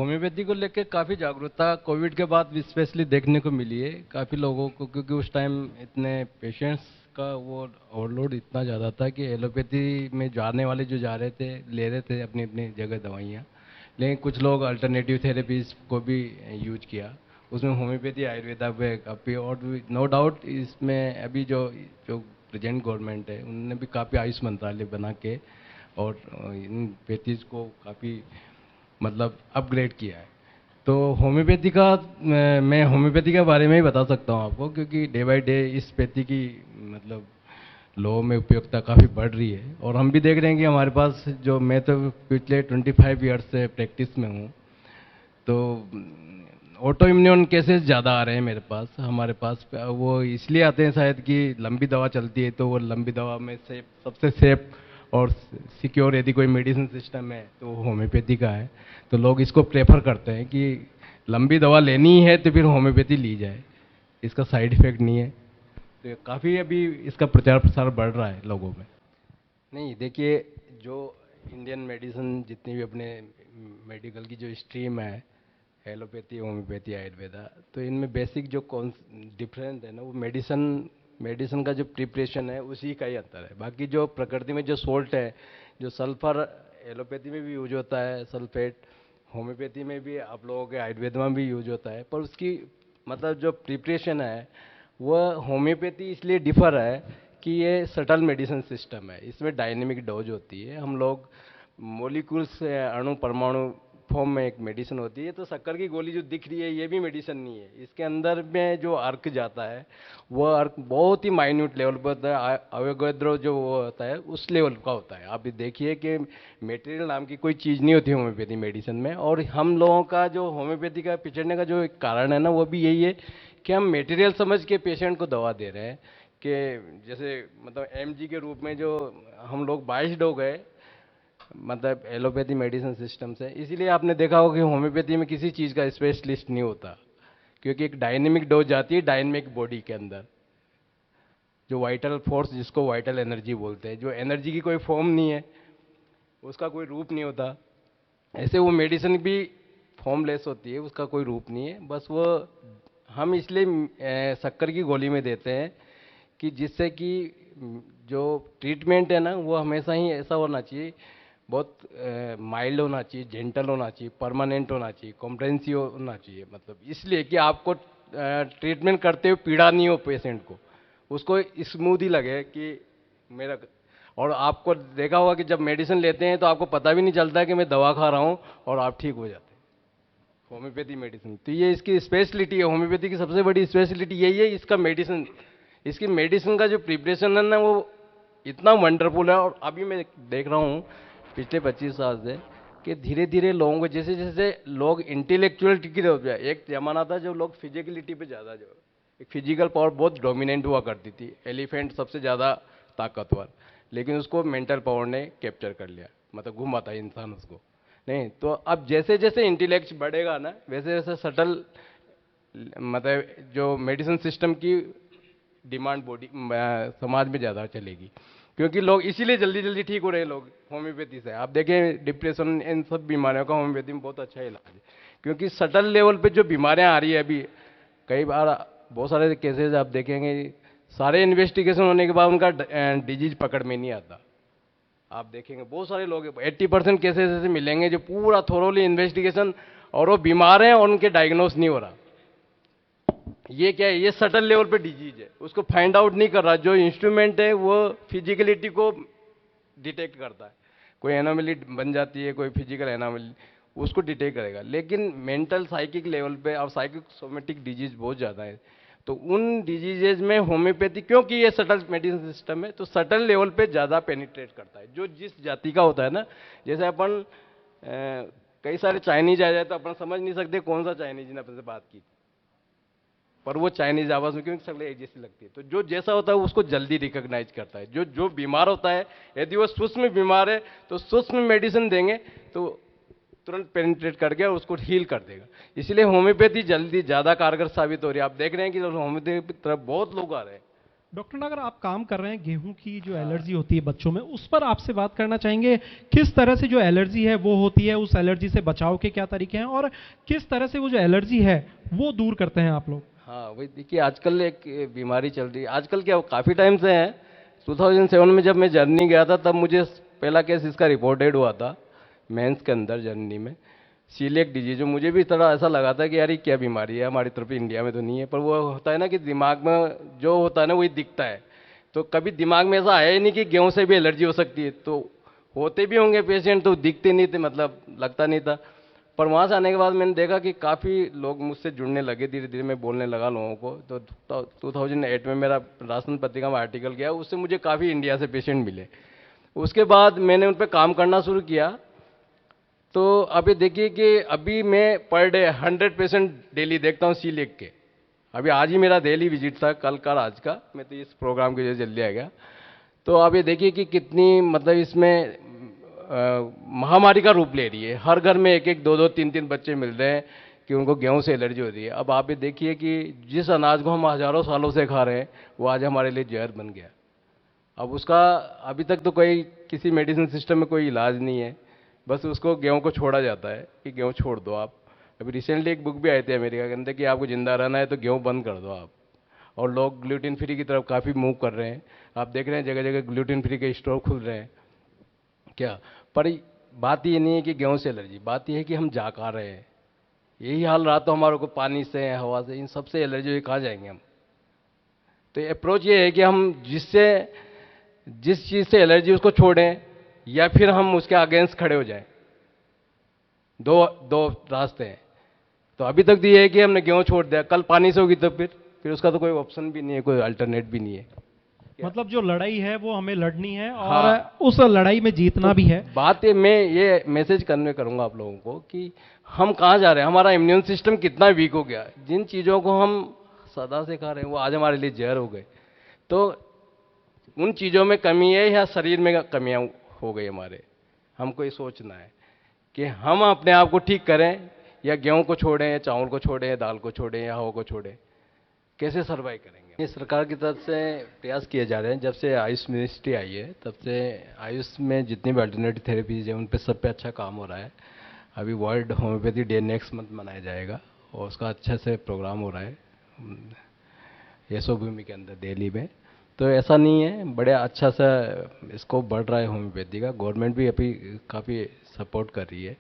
Homeopathy को लेकर काफ़ी जागरूकता कोविड के बाद स्पेशली देखने को मिली है काफ़ी लोगों को, क्योंकि उस टाइम इतने पेशेंट्स का वो ओवरलोड इतना ज़्यादा था कि एलोपैथी में जाने वाले जो जा रहे थे ले रहे थे अपनी अपनी जगह दवाइयाँ, लेकिन कुछ लोग अल्टरनेटिव थेरेपीज को भी यूज किया। उसमें होम्योपैथी आयुर्वेदा पे काफ़ी, और नो डाउट इसमें अभी जो जो प्रेजेंट गवर्नमेंट है उन्होंने भी काफ़ी आयुष मंत्रालय बना के और इन पैथीज को काफ़ी मतलब अपग्रेड किया है। तो होम्योपैथी का मैं होम्योपैथी के बारे में ही बता सकता हूँ आपको, क्योंकि डे बाय डे इस पैथी की मतलब लोगों में उपयोगिता काफ़ी बढ़ रही है। और हम भी देख रहे हैं कि हमारे पास जो, मैं तो पिछले 25 ईयर्स से प्रैक्टिस में हूँ, तो ऑटो इम्यून केसेस ज़्यादा आ रहे हैं मेरे पास, हमारे पास। वो इसलिए आते हैं शायद कि लंबी दवा चलती है, तो वो लंबी दवा में से सबसे सेफ और सिक्योर यदि कोई मेडिसिन सिस्टम है तो वो होम्योपैथी का है। तो लोग इसको प्रेफर करते हैं कि लंबी दवा लेनी है तो फिर होम्योपैथी ली जाए, इसका साइड इफेक्ट नहीं है। तो काफ़ी अभी इसका प्रचार प्रसार बढ़ रहा है लोगों में। नहीं देखिए, जो इंडियन मेडिसिन जितनी भी अपने मेडिकल की जो स्ट्रीम है, एलोपैथी होम्योपैथी आयुर्वेदा, तो इनमें बेसिक जो कौन डिफरेंस है ना, वो मेडिसिन मेडिसिन का जो प्रिपरेशन है उसी का ही अंतर है। बाकी जो प्रकृति में जो सोल्ट है, जो सल्फर एलोपैथी में भी यूज होता है, सल्फेट होम्योपैथी में भी, आप लोगों के आयुर्वेद में भी यूज होता है, पर उसकी मतलब जो प्रिपरेशन है वह होम्योपैथी इसलिए डिफर है कि ये सटल मेडिसिन सिस्टम है, इसमें डायनेमिक डोज होती है। हम लोग मोलिक्यूल्स से, अणु परमाणु फॉर्म में एक मेडिसिन होती है। तो शक्कर की गोली जो दिख रही है ये भी मेडिसिन नहीं है, इसके अंदर में जो अर्क जाता है वह अर्क बहुत ही माइन्यूट लेवल पर होता है, अवोगाद्रो जो वो होता है उस लेवल का होता है। आप देखिए कि मेटेरियल नाम की कोई चीज़ नहीं होती होम्योपैथी मेडिसिन में। और हम लोगों का जो होम्योपैथी का पिछड़ने का जो एक कारण है ना, वो भी यही है कि हम मेटेरियल समझ के पेशेंट को दवा दे रहे हैं। कि जैसे मतलब एमजी के रूप में जो हम लोग बाइस्ड हो गए मतलब एलोपैथी मेडिसिन सिस्टम से। इसीलिए आपने देखा होगा कि होम्योपैथी में किसी चीज़ का स्पेशलिस्ट नहीं होता, क्योंकि एक डायनेमिक डोज जाती है डायनेमिक बॉडी के अंदर, जो वाइटल फोर्स जिसको वाइटल एनर्जी बोलते हैं, जो एनर्जी की कोई फॉर्म नहीं है, उसका कोई रूप नहीं होता। ऐसे वो मेडिसिन भी फॉर्मलेस होती है, उसका कोई रूप नहीं है, बस वो हम इसलिए शक्कर की गोली में देते हैं कि जिससे कि जो ट्रीटमेंट है ना वो हमेशा ही ऐसा होना चाहिए, बहुत माइल्ड होना चाहिए, जेंटल होना चाहिए, परमानेंट होना चाहिए, कॉम्प्रेहेंसिव होना चाहिए। मतलब इसलिए कि आपको ट्रीटमेंट करते हुए पीड़ा नहीं हो पेशेंट को, उसको स्मूथ ही लगे कि मेरा। और आपको देखा होगा कि जब मेडिसिन लेते हैं तो आपको पता भी नहीं चलता कि मैं दवा खा रहा हूँ और आप ठीक हो जाते हैं होम्योपैथी मेडिसिन। तो ये इसकी स्पेशलिटी है, होम्योपैथी की सबसे बड़ी स्पेशलिटी यही है, इसका मेडिसिन, इसकी मेडिसिन का जो प्रिपरेशन है ना वो इतना वंडरफुल है। और अभी मैं देख रहा हूँ पिछले 25 साल से कि धीरे धीरे लोगों को, जैसे जैसे लोग इंटेलेक्चुअलिटी की तरफ जाए, एक जमाना था जब लोग फिजिकलिटी पे ज़्यादा, जो एक फिजिकल पावर बहुत डोमिनेंट हुआ करती थी, एलिफेंट सबसे ज़्यादा ताकतवर, लेकिन उसको मेंटल पावर ने कैप्चर कर लिया, मतलब घुमाता इंसान उसको। नहीं तो अब जैसे जैसे इंटेलेक्ट बढ़ेगा ना, वैसे वैसे सटल मतलब जो मेडिसिन सिस्टम की डिमांड बॉडी समाज में ज़्यादा चलेगी, क्योंकि लोग इसीलिए जल्दी जल्दी ठीक हो रहे हैं लोग होम्योपैथी से। आप देखें डिप्रेशन इन सब बीमारियों का होम्योपैथी में बहुत अच्छा इलाज है, क्योंकि सटल लेवल पे जो बीमारियां आ रही है अभी, कई बार बहुत सारे केसेस आप देखेंगे, सारे इन्वेस्टिगेशन होने के बाद उनका डिजीज पकड़ में नहीं आता। आप देखेंगे बहुत सारे लोग 80% केसेस ऐसे मिलेंगे जो पूरा थोरोली इन्वेस्टिगेशन और वो बीमार हैं और उनके डायग्नोस नहीं हो रहा। ये क्या है, ये सटल लेवल पे डिजीज है, उसको फाइंड आउट नहीं कर रहा। जो इंस्ट्रूमेंट है वो फिजिकलिटी को डिटेक्ट करता है, कोई एनोमली बन जाती है, कोई फिजिकल एनोमली, उसको डिटेक्ट करेगा। लेकिन मेंटल साइकिक लेवल पे और साइकिक सोमेटिक डिजीज बहुत ज़्यादा है, तो उन डिजीजेज में होम्योपैथी, क्योंकि ये सटल मेडिसिन सिस्टम है, तो सटल लेवल पे ज़्यादा पेनिट्रेट करता है, जो जिस जाति का होता है ना। जैसे अपन कई सारे चाइनीज आ जाए तो अपन समझ नहीं सकते कौन सा चाइनीज ने अपन से बात की, पर वो चाइनीज आवाज में क्योंकि सगले एक जैसी लगती है। तो जो जैसा होता है उसको जल्दी रिकॉग्नाइज करता है। जो जो बीमार होता है, यदि वो सूक्ष्म बीमार है तो सूक्ष्म मेडिसिन देंगे तो तुरंत पेनिट्रेट करके उसको हील कर देगा। इसलिए होम्योपैथी जल्दी ज़्यादा कारगर साबित हो रही है। आप देख रहे हैं कि होम्योपैथी की तरफ बहुत लोग आ रहे हैं, डॉक्टर नागर, आप काम कर रहे हैं गेहूं की जो एलर्जी होती है बच्चों में, उस पर आपसे बात करना चाहेंगे। किस तरह से जो एलर्जी है वो होती है, उस एलर्जी से बचाव के क्या तरीके हैं, और किस तरह से वो जो एलर्जी है वो दूर करते हैं आप लोग? हाँ वही देखिए, आजकल एक बीमारी चल रही है, आजकल क्या काफ़ी टाइम से है। 2007 में जब मैं जर्नी गया था तब मुझे पहला केस इसका रिपोर्टेड हुआ था मेंस के अंदर जर्नी में, सीलिएक डिजीज। जो मुझे भी थोड़ा ऐसा लगा था कि यार ये क्या बीमारी है, हमारी तरफ इंडिया में तो नहीं है। पर वो होता है ना कि दिमाग में जो होता है ना वही दिखता है। तो कभी दिमाग में ऐसा आया ही नहीं कि गेहूं से भी एलर्जी हो सकती है। तो होते भी होंगे पेशेंट, तो दिखते नहीं थे, मतलब लगता नहीं था। पर वहाँ से आने के बाद मैंने देखा कि काफ़ी लोग मुझसे जुड़ने लगे, धीरे धीरे मैं बोलने लगा लोगों को। तो 2008 में मेरा राशन पत्रिका में आर्टिकल गया, उससे मुझे काफ़ी इंडिया से पेशेंट मिले। उसके बाद मैंने उन पर काम करना शुरू किया। तो अभी देखिए कि अभी मैं पर डे 100% डेली देखता हूँ सीलिएक के। अभी आज ही मेरा डेली विजिट था, कल का आज का, मैं तो इस प्रोग्राम की वजह से जल्दी आ गया। तो आप ये देखिए कि कितनी मतलब इसमें महामारी का रूप ले रही है। हर घर में एक एक दो दो तीन तीन बच्चे मिल रहे हैं कि उनको गेहूं से एलर्जी हो रही है। अब आप ये देखिए कि जिस अनाज को हम हजारों सालों से खा रहे हैं वो आज हमारे लिए जहर बन गया। अब उसका अभी तक तो कोई किसी मेडिसिन सिस्टम में कोई इलाज नहीं है, बस उसको गेहूं को छोड़ा जाता है कि गेहूं छोड़ दो आप। अभी रिसेंटली एक बुक भी आई थी अमेरिका के अंदर कि आपको जिंदा रहना है तो गेहूं बंद कर दो आप। और लोग ग्लूटेन फ्री की तरफ काफ़ी मूव कर रहे हैं। आप देख रहे हैं जगह जगह ग्लूटेन फ्री के स्टोर खुल रहे हैं क्या। पर बात ये नहीं है कि गेहूं से एलर्जी, बात ये है कि हम जा कहाँ रहे हैं। यही हाल रहा तो हमारे को पानी से, हवा से, इन सबसे एलर्जी हुई, कहाँ जाएंगे हम। तो अप्रोच ये है कि हम जिस चीज़ से एलर्जी उसको छोड़ें या फिर हम उसके अगेंस्ट खड़े हो जाएं। दो दो रास्ते हैं। तो अभी तक तो ये है कि हमने गेहूं छोड़ दिया, कल पानी से होगी तो फिर उसका तो कोई ऑप्शन भी नहीं है, कोई अल्टरनेट भी नहीं है। मतलब जो लड़ाई है वो हमें लड़नी है और हाँ, उस लड़ाई में जीतना तो भी है। बात है, मैं ये मैसेज करने करूंगा आप लोगों को कि हम कहाँ जा रहे हैं, हमारा इम्यून सिस्टम कितना वीक हो गया। जिन चीज़ों को हम सदा से खा रहे हैं वो आज हमारे लिए जहर हो गए। तो उन चीज़ों में कमी है या शरीर में कमियां हो गई हमारे, हमको ये सोचना है कि हम अपने आप को ठीक करें, या गेहूं को छोड़ें, या चावल को छोड़ें, या दाल को छोड़ें, या हवा को छोड़ें। कैसे सर्वाइव करेंगे। ये सरकार की तरफ से प्रयास किए जा रहे हैं। जब से आयुष मिनिस्ट्री आई है तब से आयुष में जितनी भी अल्टरनेटिव थेरेपीज है उन पे सब पे अच्छा काम हो रहा है। अभी world homeopathy day next month मनाया जाएगा और उसका अच्छे से प्रोग्राम हो रहा है यशोभूमि के अंदर दिल्ली में। तो ऐसा नहीं है, बड़े अच्छा सा स्कोप बढ़ रहा है होम्योपैथी का। गवर्नमेंट भी अभी काफ़ी सपोर्ट कर रही है।